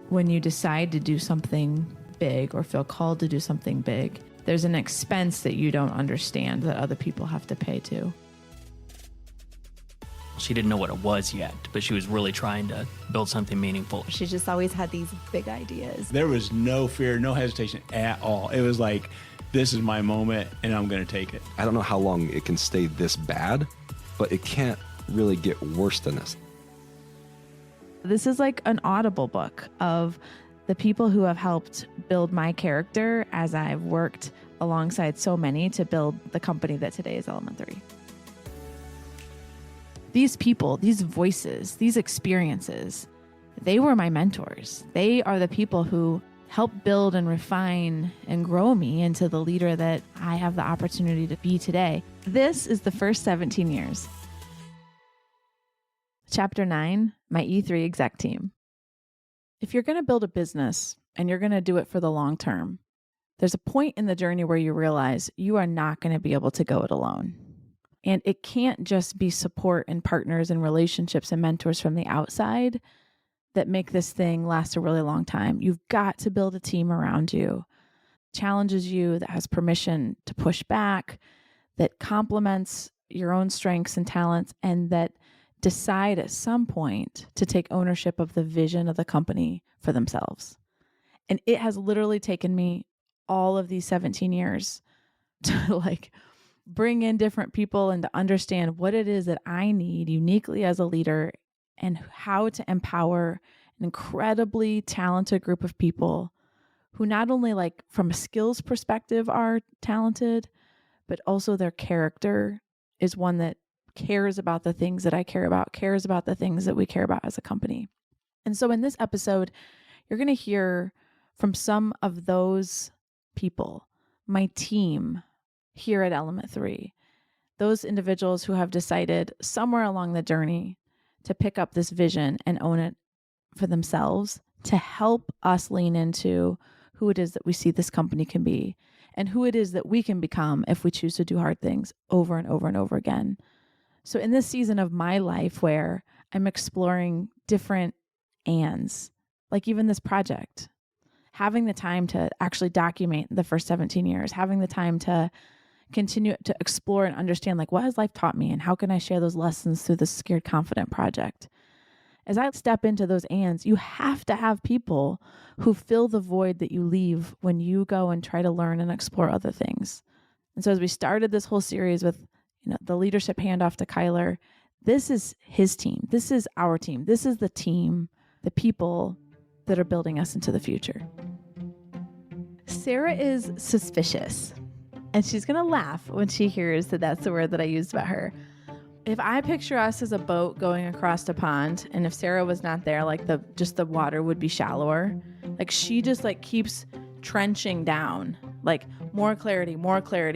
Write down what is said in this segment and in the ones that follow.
when you decide to do something big or feel called to do something big, there's an expense that you don't understand that other people have to pay to. She didn't know what it was yet, but she was really trying to build something meaningful. She just always had these big ideas. There was no fear, no hesitation at all. It was like, this is my moment and I'm going to take it. I don't know how long it can stay this bad, but it can't really get worse than this. This is like an Audible book of the people who have helped build my character as I've worked alongside so many to build the company that today is Element 3. These people, these voices, these experiences, they were my mentors. They are the people who helped build and refine and grow me into the leader that I have the opportunity to be today. This is the first 17 years. Chapter 9, my E3 exec team. If you're going to build a business and you're going to do it for the long term, there's a point in the journey where you realize you are not going to be able to go it alone. And it can't just be support and partners and relationships and mentors from the outside that make this thing last a really long time. You've got to build a team around you, challenges you, that has permission to push back, that complements your own strengths and talents, and that decide at some point to take ownership of the vision of the company for themselves. And it has literally taken me all of these 17 years to bring in different people and to understand what it is that I need uniquely as a leader and how to empower an incredibly talented group of people who not only from a skills perspective are talented, but also their character is one that cares about the things that I care about, cares about the things that we care about as a company. And so in this episode, you're going to hear from some of those people, my team here at Element 3, those individuals who have decided somewhere along the journey to pick up this vision and own it for themselves to help us lean into who it is that we see this company can be and who it is that we can become if we choose to do hard things over and over and over again. So in this season of my life where I'm exploring different ands, like even this project, having the time to actually document the first 17 years, having the time to continue to explore and understand what has life taught me and how can I share those lessons through this Scared Confident project. As I step into those ands, you have to have people who fill the void that you leave when you go and try to learn and explore other things. And so as we started this whole series with the leadership handoff to Kyler, this is his team. This is our team. This is the team, the people that are building us into the future. Sarah is suspicious, and she's going to laugh when she hears that that's the word that I used about her. If I picture us as a boat going across a pond, and if Sarah was not there, the water would be shallower. She just keeps trenching down, more clarity,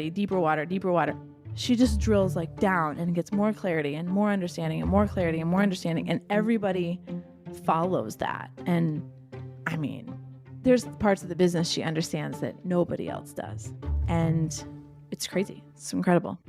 deeper water. She just drills down and gets more clarity and more understanding and more clarity and more understanding. And everybody follows that. And I mean, there's parts of the business she understands that nobody else does. And it's crazy. It's incredible.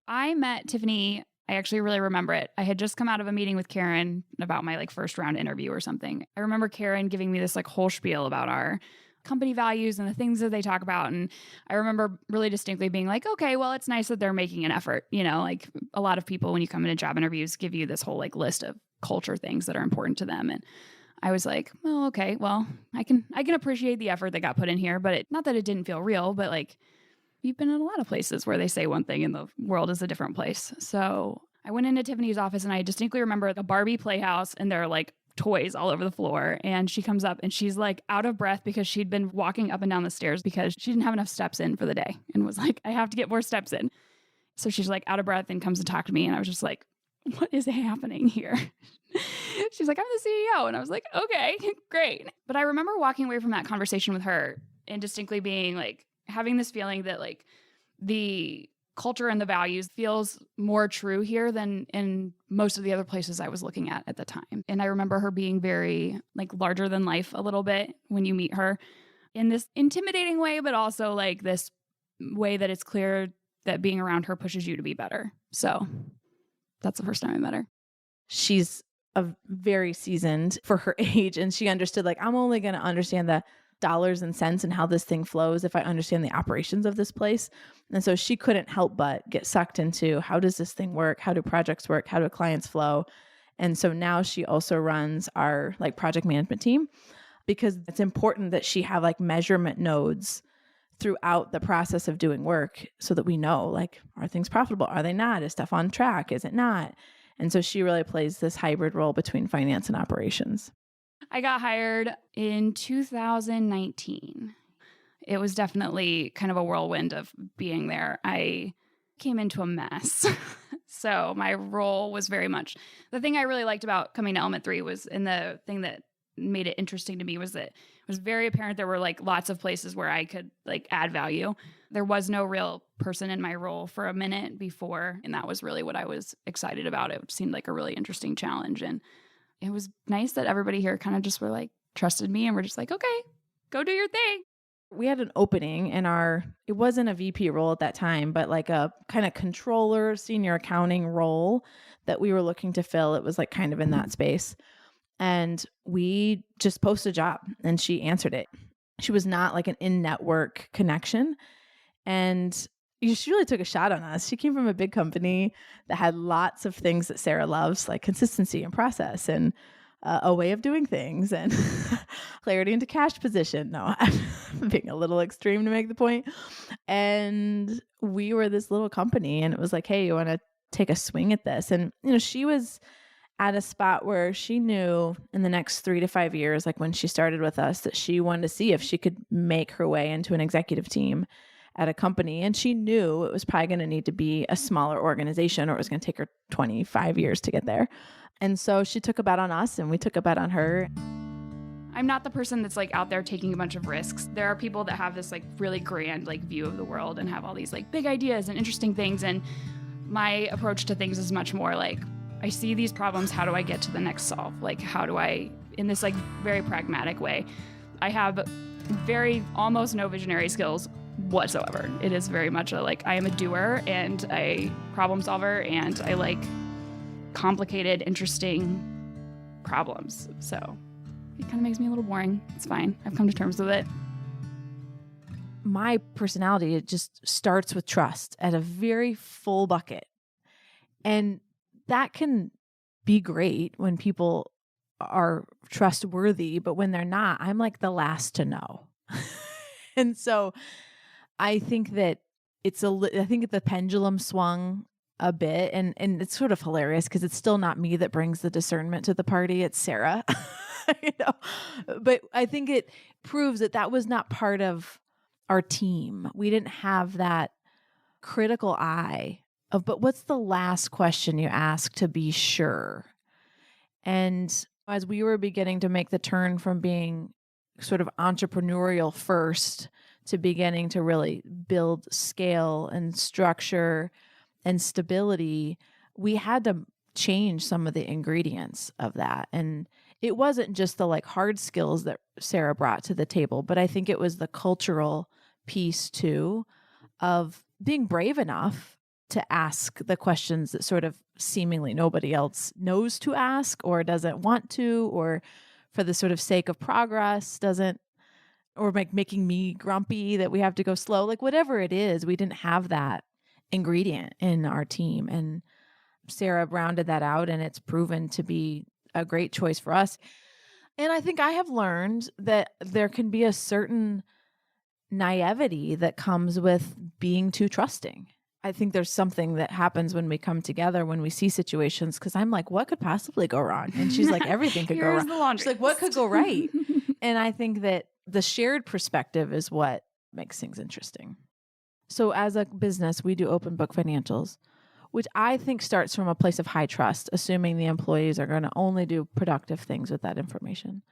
I met Tiffany. I actually really remember it. I had just come out of a meeting with Karen about my first round interview or something. I remember Karen giving me this whole spiel about our company values and the things that they talk about. And I remember really distinctly being okay, well, it's nice that they're making an effort. A lot of people, when you come into job interviews, give you this whole list of culture things that are important to them. And I was oh, okay, well, I can appreciate the effort that got put in here, but not that it didn't feel real, but you've been in a lot of places where they say one thing and the world is a different place. So I went into Tiffany's office and I distinctly remember a Barbie playhouse and there are toys all over the floor. And she comes up and she's out of breath because she'd been walking up and down the stairs because she didn't have enough steps in for the day and was I have to get more steps in. So she's out of breath and comes to talk to me. And I was just what is happening here? She's I'm the CEO. And I was okay, great. But I remember walking away from that conversation with her and distinctly being having this feeling that the culture and the values feels more true here than in most of the other places I was looking at the time. And I remember her being very larger than life a little bit when you meet her in this intimidating way, but also this way that it's clear that being around her pushes you to be better. So that's the first time I met her. She's very seasoned for her age. And she understood, like, I'm only going to understand the dollars and cents and how this thing flows if I understand the operations of this place. And so she couldn't help but get sucked into, how does this thing work? How do projects work? How do clients flow? And so now she also runs our like project management team, because it's important that she have like measurement nodes throughout the process of doing work so that we know, like, are things profitable? Are they not? Is stuff on track? Is it not? And so she really plays this hybrid role between finance and operations. I got hired in 2019. It was definitely kind of a whirlwind of being there. I came into a mess. So my role was very much, the thing I really liked about coming to Element 3 was, and the thing that made it interesting to me was that it was very apparent there were like lots of places where I could like add value. There was no real person in my role for a minute before, and that was really what I was excited about. It seemed like a really interesting challenge, and it was nice that everybody here kind of just were like trusted me and were just like, okay, go do your thing. We had an opening in it wasn't a VP role at that time, but like a kind of controller, senior accounting role that we were looking to fill. It was like kind of in that space. And we just posted a job and she answered it. She was not like an in-network connection. And she really took a shot on us. She came from a big company that had lots of things that Sarah loves, like consistency and process and a way of doing things and clarity into cash position. No, I'm being a little extreme to make the point. And we were this little company and it was like, hey, you want to take a swing at this? And, she was at a spot where she knew in the next 3 to 5 years, like when she started with us, that she wanted to see if she could make her way into an executive team at a company. And she knew it was probably going to need to be a smaller organization or it was going to take her 25 years to get there. And so she took a bet on us and we took a bet on her. I'm not the person that's like out there taking a bunch of risks. There are people that have this like really grand like view of the world and have all these like big ideas and interesting things. And my approach to things is much more like, I see these problems. How do I get to the next solve? Like, how do I, in this like very pragmatic way, I have very almost no visionary skills whatsoever. It is very much I am a doer and a problem solver and I like complicated, interesting problems. So it kind of makes me a little boring. It's fine. I've come to terms with it. My personality, it just starts with trust at a very full bucket. And that can be great when people are trustworthy, but when they're not, I'm like the last to know. And so I think that I think the pendulum swung a bit and it's sort of hilarious because it's still not me that brings the discernment to the party. It's Sarah, but I think it proves that was not part of our team. We didn't have that critical eye of, but what's the last question you ask to be sure? And as we were beginning to make the turn from being sort of entrepreneurial first to beginning to really build scale and structure and stability, we had to change some of the ingredients of that. And it wasn't just the like hard skills that Sarah brought to the table, but I think it was the cultural piece too of being brave enough to ask the questions that sort of seemingly nobody else knows to ask or doesn't want to, or for the sort of sake of progress doesn't, or like making me grumpy that we have to go slow, like whatever it is, we didn't have that ingredient in our team. And Sarah rounded that out and it's proven to be a great choice for us. And I think I have learned that there can be a certain naivety that comes with being too trusting. I think there's something that happens when we come together, when we see situations, because I'm like, what could possibly go wrong? And she's like, everything could go wrong. She's like, what could go right? And I think that the shared perspective is what makes things interesting. So as a business, we do open book financials, which I think starts from a place of high trust, assuming the employees are going to only do productive things with that information.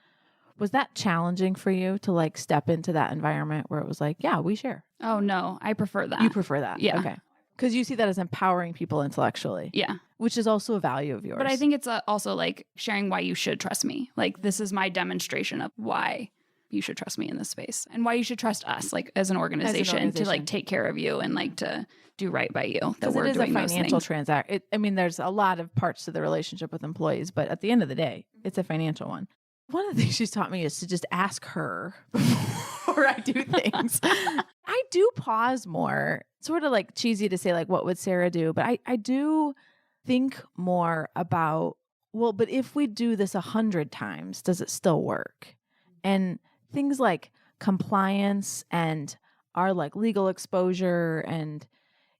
Was that challenging for you to like step into that environment where it was like, yeah, we share? Oh, no, I prefer that. You prefer that? Yeah. Okay. Because you see that as empowering people intellectually. Yeah. Which is also a value of yours. But I think it's also like sharing why you should trust me. Like, this is my demonstration of why you should trust me in this space and why you should trust us, like as an organization, to like take care of you and like to do right by you. That we're it is doing a financial those things. transaction. I mean, there's a lot of parts to the relationship with employees, but at the end of the day, it's a financial one. One of the things she's taught me is to just ask her before I do things. I do pause more. Sort of like cheesy to say like, what would Sarah do? But I do think more about, well, but if we do this 100 times, does it still work? And things like compliance and our like legal exposure. And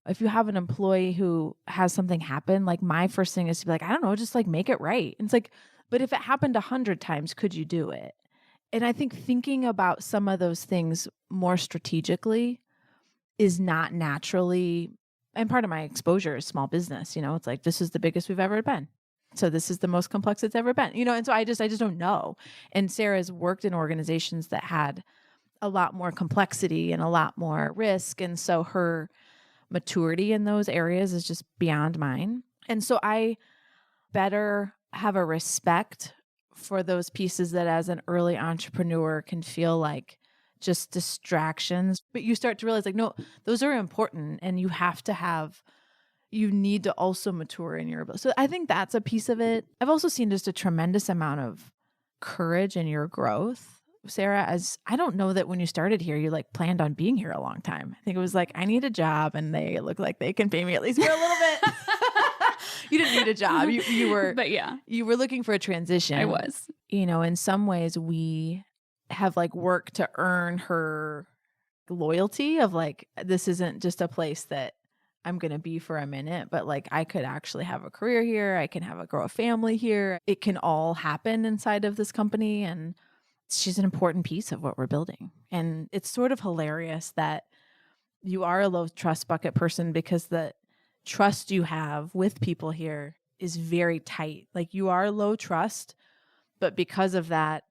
if you have an employee who has something happen, like my first thing is to be like, I don't know, just like make it right. And it's like, but if it happened 100 times, could you do it? And I think thinking about some of those things more strategically is not naturally, and part of my exposure is small business. You know, it's like, this is the biggest we've ever been. So this is the most complex it's ever been, you know? And so I just don't know. And Sarah's worked in organizations that had a lot more complexity and a lot more risk. And so her maturity in those areas is just beyond mine. And so I better have a respect for those pieces that as an early entrepreneur can feel like just distractions. But you start to realize like, no, those are important and you have to have, you need to also mature in your ability. So I think that's a piece of it. I've also seen just a tremendous amount of courage in your growth, Sarah, as I don't know that when you started here, you like planned on being here a long time. I think it was like, I need a job and they look like they can pay me at least for a little bit. You didn't need a job. You were, But yeah, you were looking for a transition. I was. You know, in some ways we have like worked to earn her loyalty of like, this isn't just a place that I'm going to be for a minute, but like I could actually have a career here. I can grow a family here. It can all happen inside of this company. And she's an important piece of what we're building. And it's sort of hilarious that you are a low trust bucket person because the trust you have with people here is very tight. Like you are low trust, but because of that,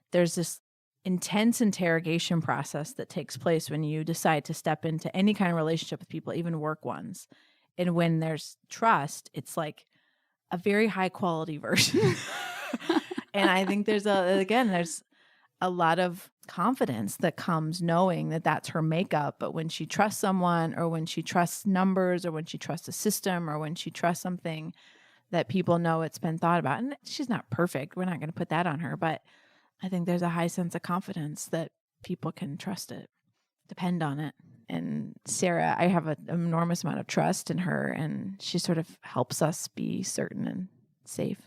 there's this intense interrogation process that takes place when you decide to step into any kind of relationship with people, even work ones. And when there's trust, it's like a very high quality version. And I think there's a lot of confidence that comes knowing that that's her makeup. But when she trusts someone or when she trusts numbers or when she trusts a system or when she trusts something that people know it's been thought about, and she's not perfect, we're not going to put that on her, but I think there's a high sense of confidence that people can trust it, depend on it. And Sarah, I have an enormous amount of trust in her, and she sort of helps us be certain and safe.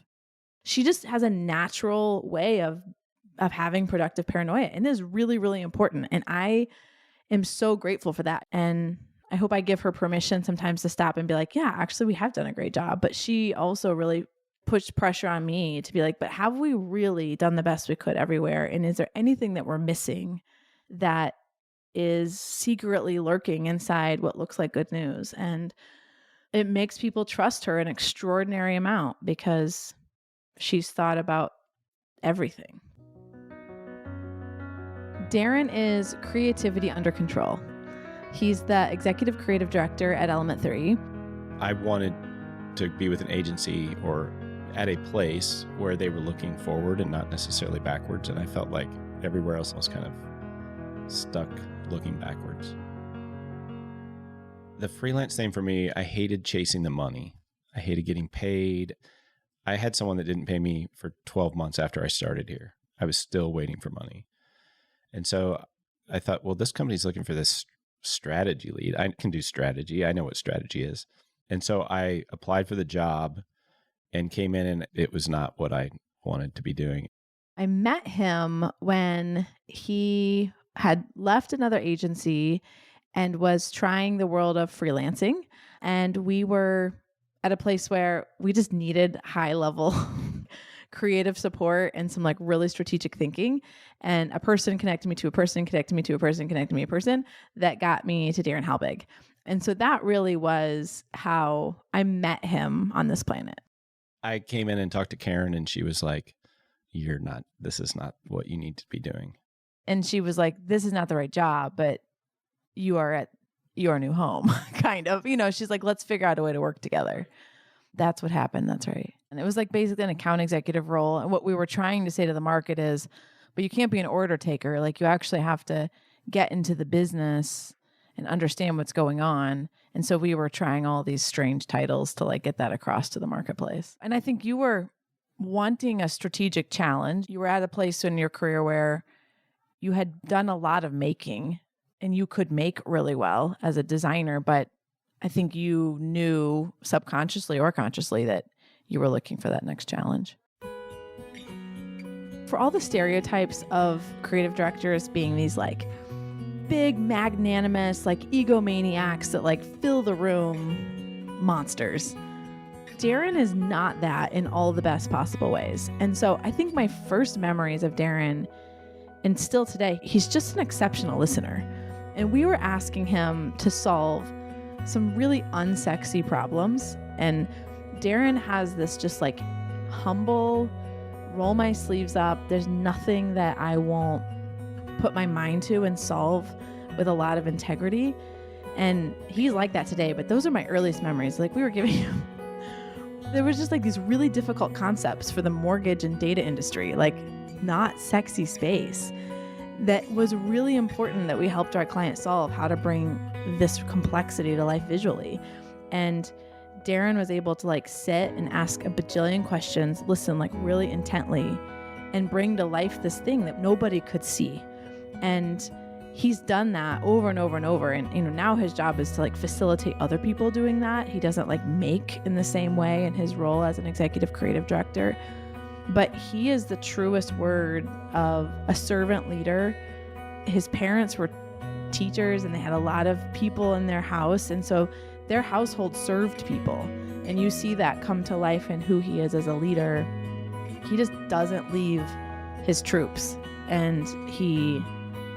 She just has a natural way of having productive paranoia, and it is really, really important. And I am so grateful for that. And I hope I give her permission sometimes to stop and be like, yeah, actually, we have done a great job. But she also really pushed pressure on me to be like, but have we really done the best we could everywhere? And is there anything that we're missing that is secretly lurking inside what looks like good news? And it makes people trust her an extraordinary amount because she's thought about everything. Darren is creativity under control. He's the executive creative director at Element 3. I wanted to be with an agency or at a place where they were looking forward and not necessarily backwards. And I felt like everywhere else was kind of stuck looking backwards. The freelance thing for me, I hated chasing the money. I hated getting paid. I had someone that didn't pay me for 12 months after I started here. I was still waiting for money. And so I thought, well, this company's looking for this strategy lead. I can do strategy. I know what strategy is. And so I applied for the job and came in, and it was not what I wanted to be doing. I met him when he had left another agency and was trying the world of freelancing. And we were at a place where we just needed high level creative support and some like really strategic thinking. And a person connected me to a person, connected me to a person, connected me to a person that got me to Darren Halbig. And so that really was how I met him on this planet. I came in and talked to Karen, and she was like, this is not what you need to be doing. And she was like, this is not the right job, but you are at your new home, kind of. You know, she's like, let's figure out a way to work together. That's what happened. That's right. And it was like basically an account executive role. And what we were trying to say to the market is, but you can't be an order taker. Like you actually have to get into the business and understand what's going on. And so we were trying all these strange titles to like get that across to the marketplace. And I think you were wanting a strategic challenge. You were at a place in your career where you had done a lot of making and you could make really well as a designer, but I think you knew subconsciously or consciously that you were looking for that next challenge. For all the stereotypes of creative directors being these like big, magnanimous, like egomaniacs that like fill the room monsters, Darren is not that in all the best possible ways. And so I think my first memories of Darren, and still today, he's just an exceptional listener. And we were asking him to solve some really unsexy problems. And Darren has this just like humble, roll my sleeves up. There's nothing that I won't put my mind to and solve with a lot of integrity. And he's like that today, but those are my earliest memories. Like we were giving him, there was just like these really difficult concepts for the mortgage and data industry, like not sexy space. That was really important that we helped our client solve how to bring this complexity to life visually. And Darren was able to like sit and ask a bajillion questions, listen like really intently, and bring to life this thing that nobody could see. And he's done that over and over and over. And now his job is to like facilitate other people doing that. He doesn't like make in the same way in his role as an executive creative director. But he is the truest word of a servant leader. His parents were teachers and they had a lot of people in their house. And so their household served people. And you see that come to life in who he is as a leader. He just doesn't leave his troops and he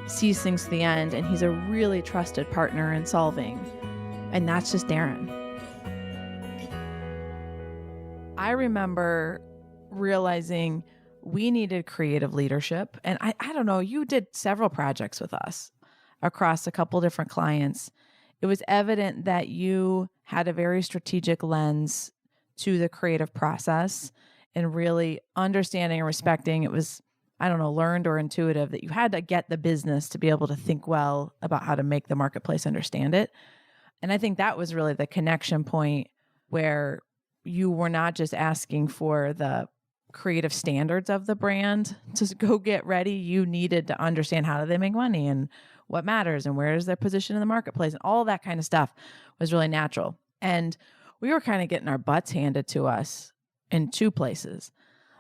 sees things to the end. And he's a really trusted partner in solving. And that's just Darren. I remember realizing we needed creative leadership. And I don't know, you did several projects with us across a couple different clients. It was evident that you had a very strategic lens to the creative process and really understanding and respecting. It was, I don't know, learned or intuitive that you had to get the business to be able to think well about how to make the marketplace understand it. And I think that was really the connection point where you were not just asking for the creative standards of the brand to go get ready. You needed to understand how do they make money and what matters and where is their position in the marketplace, and all that kind of stuff was really natural. And we were kind of getting our butts handed to us in two places.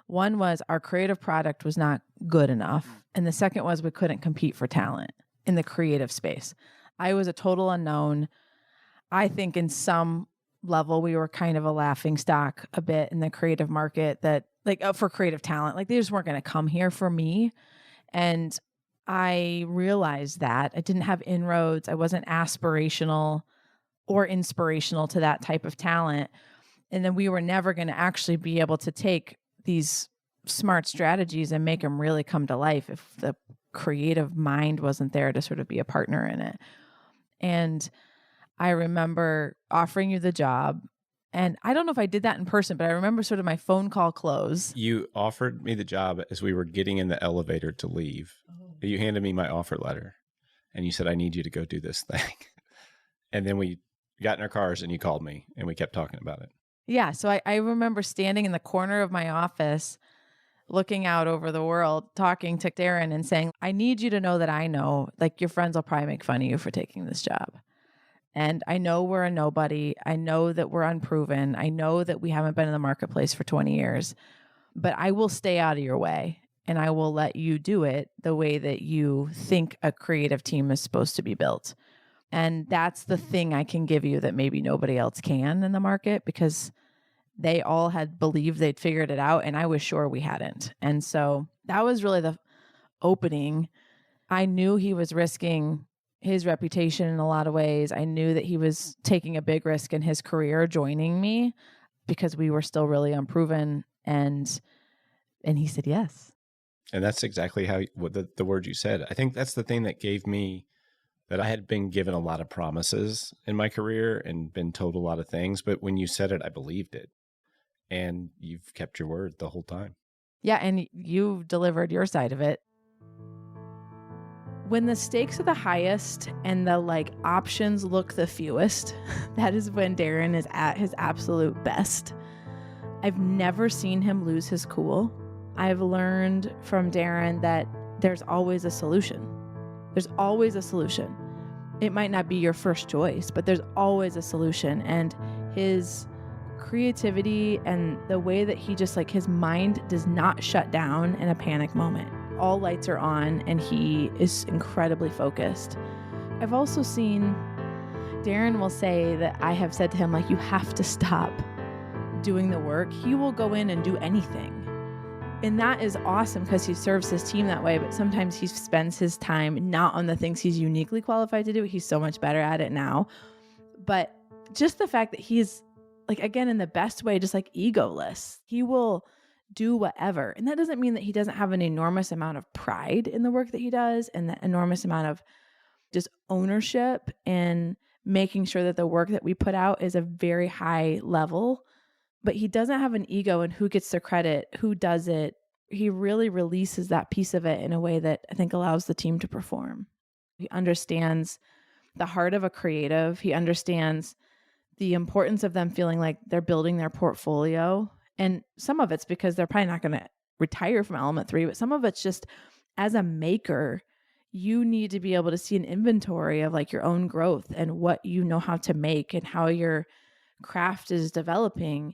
One was our creative product was not good enough. And the second was we couldn't compete for talent in the creative space. I was a total unknown. I think in some level, we were kind of a laughing stock a bit in the creative market that like for creative talent, like they just weren't going to come here for me. And I realized that I didn't have inroads. I wasn't aspirational or inspirational to that type of talent. And then we were never going to actually be able to take these smart strategies and make them really come to life if the creative mind wasn't there to sort of be a partner in it. And I remember offering you the job. And I don't know if I did that in person, but I remember sort of my phone call close. You offered me the job as we were getting in the elevator to leave. You handed me my offer letter and you said, I need you to go do this thing. And then we got in our cars and you called me and we kept talking about it. Yeah. So I remember standing in the corner of my office, looking out over the world, talking to Darren and saying, I need you to know that I know, like your friends will probably make fun of you for taking this job. And I know we're a nobody. I know that we're unproven. I know that we haven't been in the marketplace for 20 years, but I will stay out of your way and I will let you do it the way that you think a creative team is supposed to be built. And that's the thing I can give you that maybe nobody else can in the market, because they all had believed they'd figured it out and I was sure we hadn't. And so that was really the opening. I knew he was risking his reputation in a lot of ways. I knew that he was taking a big risk in his career joining me because we were still really unproven. And he said yes. And that's exactly how what the word you said. I think that's the thing that gave me that I had been given a lot of promises in my career and been told a lot of things. But when you said it, I believed it. And you've kept your word the whole time. Yeah. And you've delivered your side of it When the stakes are the highest and the like options look the fewest, that is when Darren is at his absolute best. I've never seen him lose his cool. I've learned from Darren that there's always a solution. There's always a solution. It might not be your first choice, but there's always a solution. And his creativity and the way that he just like his mind does not shut down in a panic moment. All lights are on and he is incredibly focused. I've also seen Darren will say that I have said to him, like, you have to stop doing the work. He will go in and do anything. And that is awesome because he serves his team that way. But sometimes he spends his time not on the things he's uniquely qualified to do. He's so much better at it now. But just the fact that he's like, again, in the best way, just like egoless, he will do whatever. And that doesn't mean that he doesn't have an enormous amount of pride in the work that he does and the enormous amount of just ownership and making sure that the work that we put out is a very high level. But he doesn't have an ego in who gets the credit, who does it. He really releases that piece of it in a way that I think allows the team to perform. He understands the heart of a creative. He understands the importance of them feeling like they're building their portfolio. And some of it's because they're probably not going to retire from Element 3, but some of it's just as a maker, you need to be able to see an inventory of like your own growth and what you know how to make and how your craft is developing.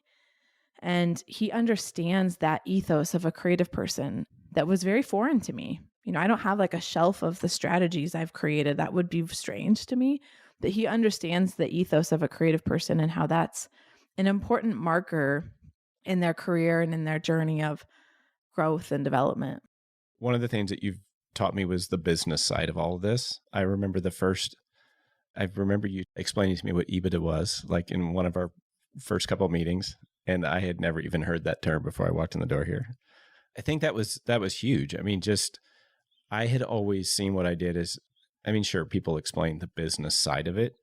And he understands that ethos of a creative person that was very foreign to me. You know, I don't have like a shelf of the strategies I've created. That would be strange to me. But he understands the ethos of a creative person and how that's an important marker in their career and in their journey of growth and development. One of the things that you've taught me was the business side of all of this. I remember you explaining to me what EBITDA was, like in one of our first couple of meetings. And I had never even heard that term before I walked in the door here. I think that was huge. I mean, I had always seen what I did as, sure, people explain the business side of it.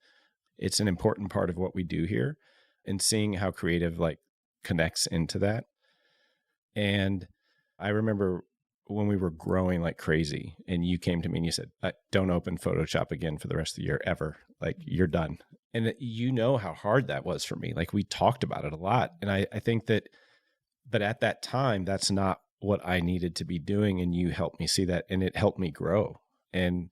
It's an important part of what we do here, and seeing how creative like connects into that. And I remember when we were growing like crazy and you came to me and you said, don't open Photoshop again for the rest of the year ever. Like, you're done. And you know how hard that was for me. Like, we talked about it a lot. And I think that, but at that time, that's not what I needed to be doing. And you helped me see that, and it helped me grow. And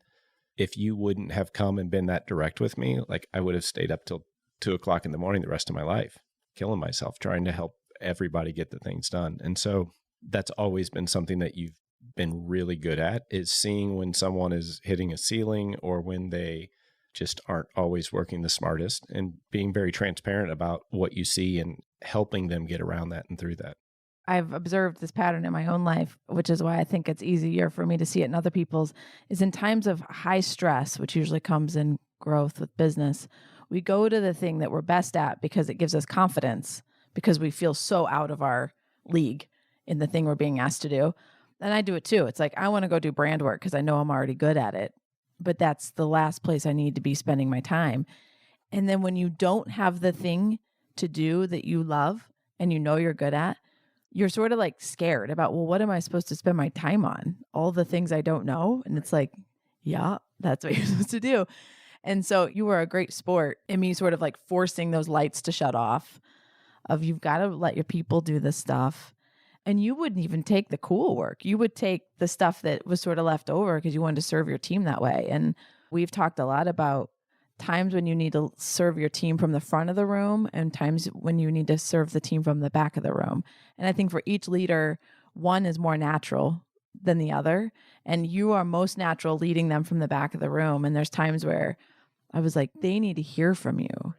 if you wouldn't have come and been that direct with me, like, I would have stayed up till 2:00 in the morning the rest of my life, killing myself, trying to help everybody get the things done. And so that's always been something that you've been really good at, is seeing when someone is hitting a ceiling or when they just aren't always working the smartest, and being very transparent about what you see and helping them get around that and through that. I've observed this pattern in my own life, which is why I think it's easier for me to see it in other people's, is in times of high stress, which usually comes in growth with business, we go to the thing that we're best at because it gives us confidence, because we feel so out of our league in the thing we're being asked to do. And I do it too. It's like, I want to go do brand work because I know I'm already good at it, but that's the last place I need to be spending my time. And then when you don't have the thing to do that you love and you know you're good at, you're sort of like scared about, well, what am I supposed to spend my time on? All the things I don't know. And it's like, yeah, that's what you're supposed to do. And so you were a great sport in me sort of like forcing those lights to shut off, of you've got to let your people do this stuff. And you wouldn't even take the cool work. You would take the stuff that was sort of left over because you wanted to serve your team that way. And we've talked a lot about times when you need to serve your team from the front of the room and times when you need to serve the team from the back of the room. And I think for each leader, one is more natural than the other. And you are most natural leading them from the back of the room. And there's times where I was like, they need to hear from you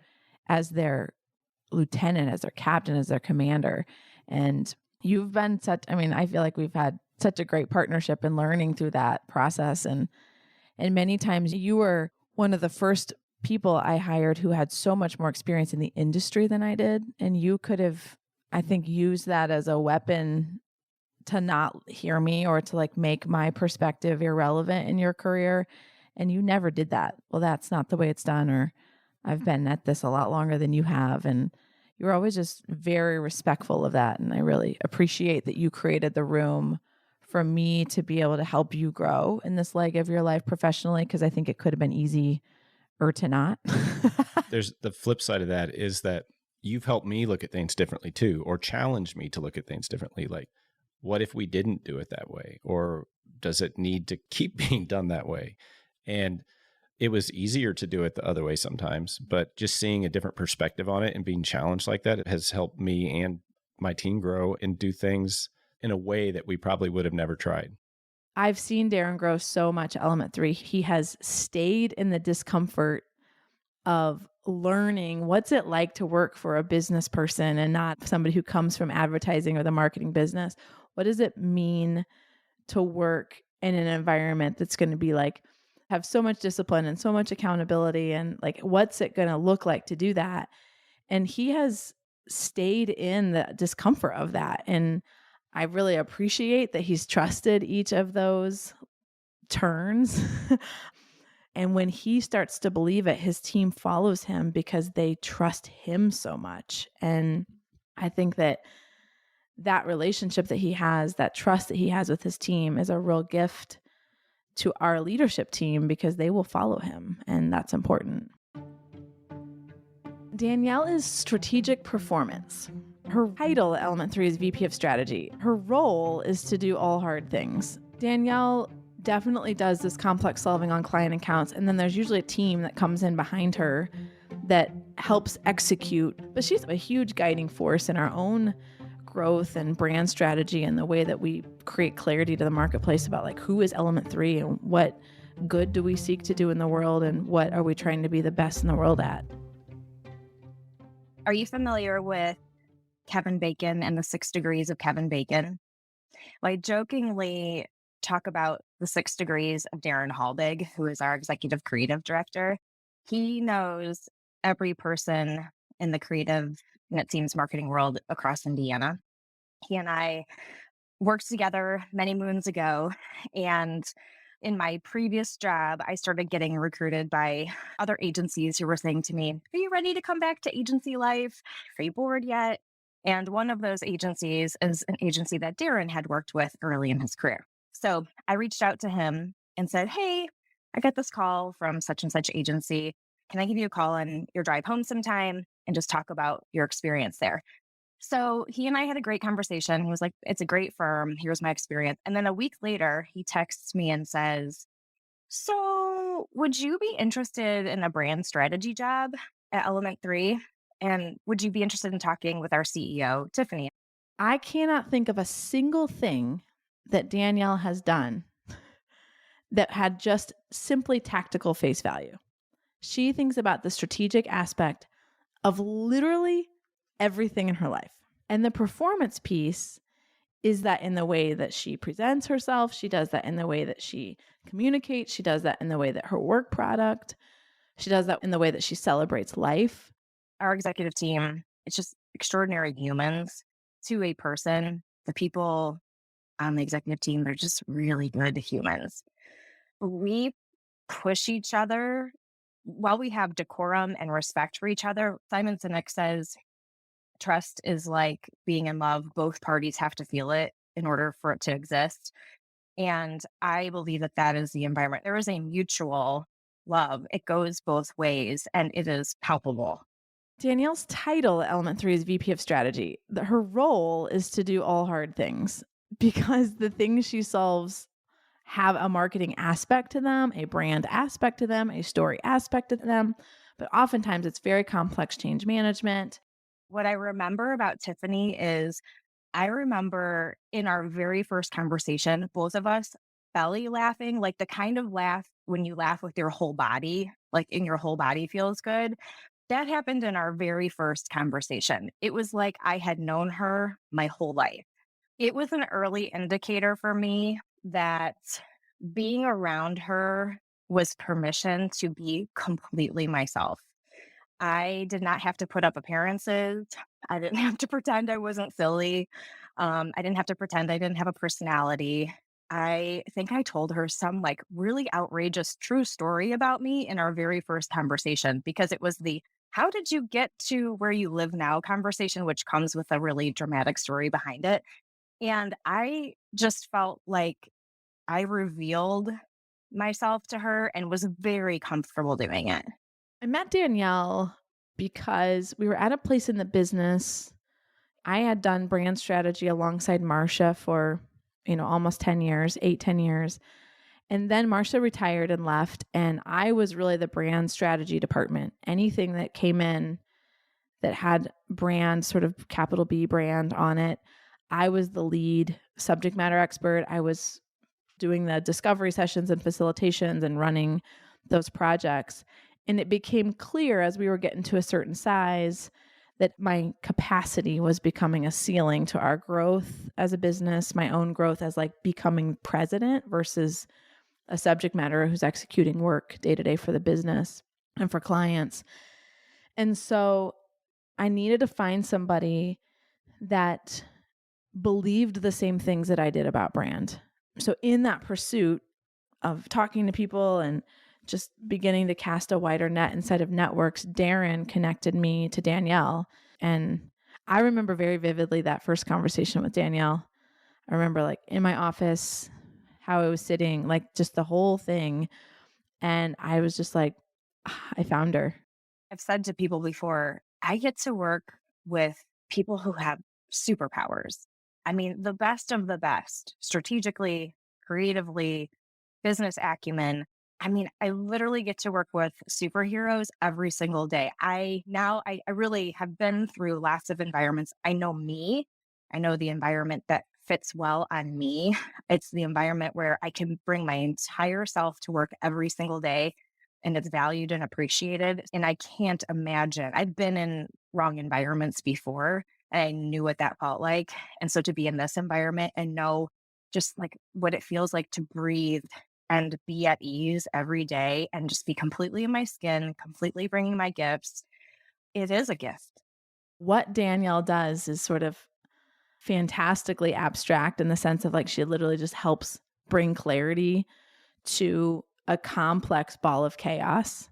as their lieutenant, as their captain, as their commander. And you've been I feel like we've had such a great partnership in learning through that process. And many times you were one of the first people I hired who had so much more experience in the industry than I did. And you could have, I think, used that as a weapon to not hear me or to like make my perspective irrelevant in your career. And you never did that. Well, that's not the way it's done. Or I've been at this a lot longer than you have. And you were always just very respectful of that. And I really appreciate that you created the room for me to be able to help you grow in this leg of your life professionally, because I think it could have been easy or to not. There's the flip side of that is that you've helped me look at things differently too, or challenged me to look at things differently. Like, what if we didn't do it that way? Or does it need to keep being done that way? And it was easier to do it the other way sometimes, but just seeing a different perspective on it and being challenged like that, it has helped me and my team grow and do things in a way that we probably would have never tried. I've seen Darren grow so much at Element 3. He has stayed in the discomfort of learning what's it like to work for a business person and not somebody who comes from advertising or the marketing business. What does it mean to work in an environment that's going to be like, have so much discipline and so much accountability, and like, what's it going to look like to do that? And he has stayed in the discomfort of that. And I really appreciate that he's trusted each of those turns. And when he starts to believe it, his team follows him because they trust him so much. And I think that that relationship that he has, that trust that he has with his team, is a real gift to our leadership team because they will follow him. And that's important. Danielle is strategic performance. Her title at Element 3 is VP of Strategy. Her role is to do all hard things. Danielle definitely does this complex solving on client accounts, and then there's usually a team that comes in behind her that helps execute. But she's a huge guiding force in our own growth and brand strategy and the way that we create clarity to the marketplace about like, who is Element 3 and what good do we seek to do in the world and what are we trying to be the best in the world at. Are you familiar with Kevin Bacon and the 6 degrees of Kevin Bacon? Well, I jokingly talk about the 6 degrees of Darren Halbig, who is our executive creative director. He knows every person in the creative, and it seems marketing world across Indiana. He and I worked together many moons ago, and in my previous job, I started getting recruited by other agencies who were saying to me, "Are you ready to come back to agency life? Are you bored yet?" And one of those agencies is an agency that Darren had worked with early in his career. So I reached out to him and said, "Hey, I got this call from such and such agency. Can I give you a call on your drive home sometime and just talk about your experience there?" So he and I had a great conversation. He was like, "It's a great firm. Here's my experience." And then a week later, he texts me and says, "So would you be interested in a brand strategy job at Element 3? And would you be interested in talking with our CEO, Tiffany?" I cannot think of a single thing that Danielle has done that had just simply tactical face value. She thinks about the strategic aspect of literally everything in her life. And the performance piece is that in the way that she presents herself, she does that in the way that she communicates, she does that in the way that her work product, she does that in the way that she celebrates life. Our executive team, it's just extraordinary humans to a person. The people on the executive team, they're just really good humans. We push each other while we have decorum and respect for each other. Simon Sinek says, trust is like being in love. Both parties have to feel it in order for it to exist. And I believe that that is the environment. There is a mutual love. It goes both ways and it is palpable. Danielle's title at Element 3 is VP of Strategy. Her role is to do all hard things because the things she solves have a marketing aspect to them, a brand aspect to them, a story aspect to them. But oftentimes it's very complex change management. What I remember about Tiffany is I remember in our very first conversation, both of us belly laughing, like the kind of laugh when you laugh with your whole body, like in your whole body feels good. That happened in our very first conversation. It was like I had known her my whole life. It was an early indicator for me that being around her was permission to be completely myself. I did not have to put up appearances. I didn't have to pretend I wasn't silly. I didn't have to pretend I didn't have a personality. I think I told her some like really outrageous true story about me in our very first conversation because it was the "how did you get to where you live now" conversation, which comes with a really dramatic story behind it. And I just felt like I revealed myself to her and was very comfortable doing it. I met Danielle because we were at a place in the business. I had done brand strategy alongside Marcia for, almost 10 years, 10 years. And then Marcia retired and left, and I was really the brand strategy department. Anything that came in that had brand, sort of capital B brand on it, I was the lead subject matter expert. I was doing the discovery sessions and facilitations and running those projects. And it became clear as we were getting to a certain size that my capacity was becoming a ceiling to our growth as a business, my own growth as like becoming president versus a subject matter who's executing work day to day for the business and for clients. And so I needed to find somebody that believed the same things that I did about brand. So in that pursuit of talking to people and just beginning to cast a wider net inside of networks, Darren connected me to Danielle. And I remember very vividly that first conversation with Danielle. I remember like in my office, how I was sitting, like just the whole thing. And I was just like, I found her. I've said to people before, I get to work with people who have superpowers. I mean, the best of the best, strategically, creatively, business acumen. I mean, I literally get to work with superheroes every single day. I really have been through lots of environments. I know me. I know the environment that fits well on me. It's the environment where I can bring my entire self to work every single day and it's valued and appreciated. And I can't imagine. I've been in wrong environments before and I knew what that felt like. And so to be in this environment and know just like what it feels like to breathe and be at ease every day and just be completely in my skin, completely bringing my gifts, it is a gift. What Danielle does is sort of fantastically abstract in the sense of like she literally just helps bring clarity to a complex ball of chaos.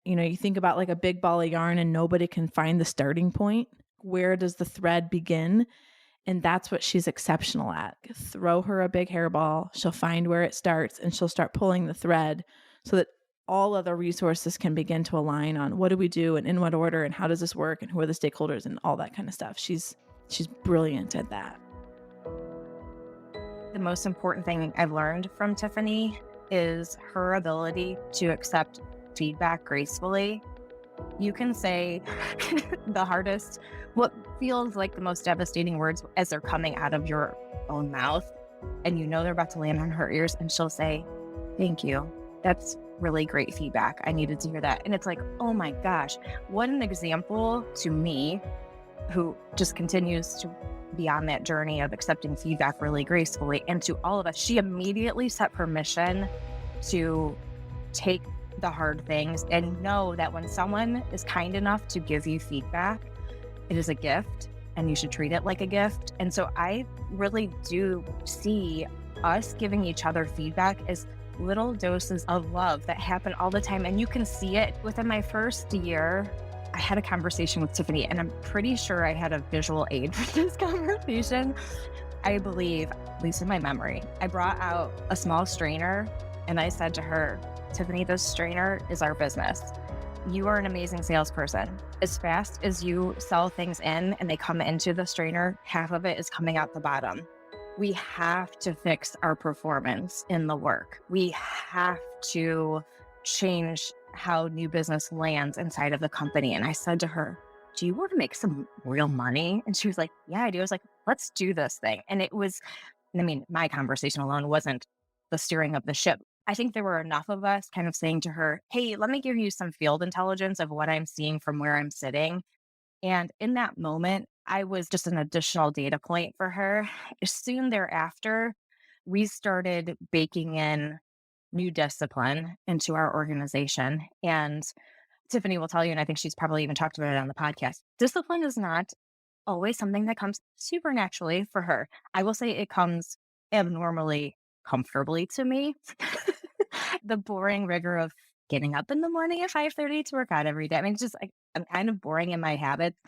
You think about like a big ball of yarn and nobody can find the starting point. Where does the thread begin? And that's what she's exceptional at. Throw her a big hairball, she'll find where it starts and she'll start pulling the thread so that all other resources can begin to align on what do we do and in what order and how does this work and who are the stakeholders and all that kind of stuff. She's brilliant at that. The most important thing I've learned from Tiffany is her ability to accept feedback gracefully. You can say the hardest, what feels like the most devastating words as they're coming out of your own mouth, and they're about to land on her ears, and she'll say, "Thank you. That's really great feedback. I needed to hear that." And it's like, oh my gosh, what an example to me, who just continues to be on that journey of accepting feedback really gracefully, and to all of us. She immediately set permission to take the hard things and know that when someone is kind enough to give you feedback, it is a gift and you should treat it like a gift. And so I really do see us giving each other feedback as little doses of love that happen all the time. And you can see it within my first year. I had a conversation with Tiffany, and I'm pretty sure I had a visual aid for this conversation. I believe, at least in my memory, I brought out a small strainer and I said to her, "Tiffany, this strainer is our business. You are an amazing salesperson. As fast as you sell things in and they come into the strainer, half of it is coming out the bottom. We have to fix our performance in the work. We have to change how new business lands inside of the company." And I said to her, "Do you want to make some real money?" And she was like, "Yeah, I do." I was like, "Let's do this thing." And it was, my conversation alone wasn't the steering of the ship. I think there were enough of us kind of saying to her, "Hey, let me give you some field intelligence of what I'm seeing from where I'm sitting." And in that moment, I was just an additional data point for her. Soon thereafter, we started baking in new discipline into our organization. And Tiffany will tell you, and I think she's probably even talked about it on the podcast, discipline is not always something that comes supernaturally for her. I will say it comes abnormally comfortably to me. The boring rigor of getting up in the morning at 5:30 to work out every day. I mean, it's just I'm kind of boring in my habits.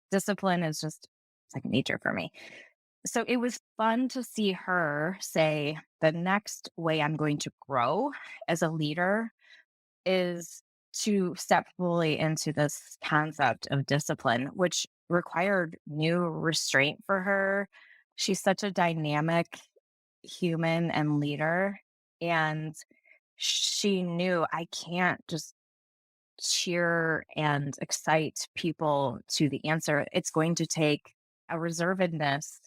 Discipline is just second nature for me. So it was fun to see her say, the next way I'm going to grow as a leader is to step fully into this concept of discipline, which required new restraint for her. She's such a dynamic human and leader. And she knew I can't just cheer and excite people to the answer. It's going to take a reservedness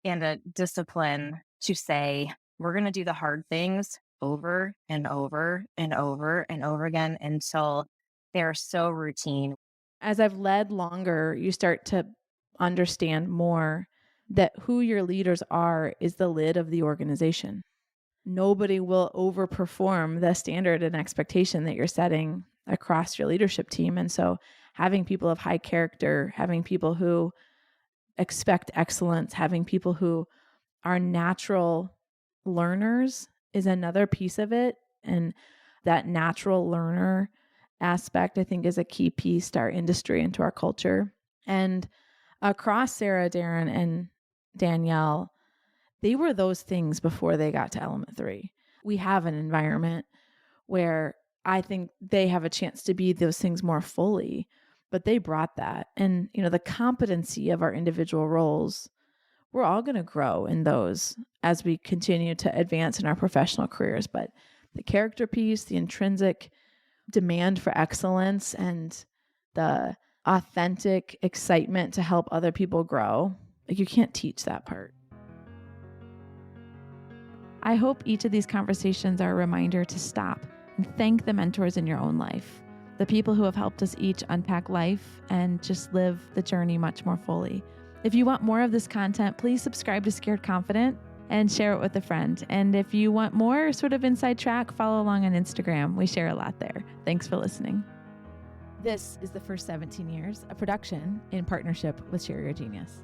and a discipline to say, we're going to do the hard things over and over and over and over again until they're so routine. As I've led longer, you start to understand more that who your leaders are is the lid of the organization. Nobody will overperform the standard and expectation that you're setting across your leadership team. And so having people of high character, having people who expect excellence, having people who are natural learners is another piece of it. And that natural learner aspect, I think, is a key piece to our industry and to our culture. And across Sarah, Darren, and Danielle, they were those things before they got to Element 3. We have an environment where I think they have a chance to be those things more fully, but they brought that. And, the competency of our individual roles, we're all going to grow in those as we continue to advance in our professional careers. But the character piece, the intrinsic demand for excellence, and the authentic excitement to help other people grow, you can't teach that part. I hope each of these conversations are a reminder to stop and thank the mentors in your own life, the people who have helped us each unpack life and just live the journey much more fully. If you want more of this content, please subscribe to Scared Confident and share it with a friend. And if you want more sort of inside track, follow along on Instagram. We share a lot there. Thanks for listening. This is The First 17 Years, a production in partnership with Share Your Genius.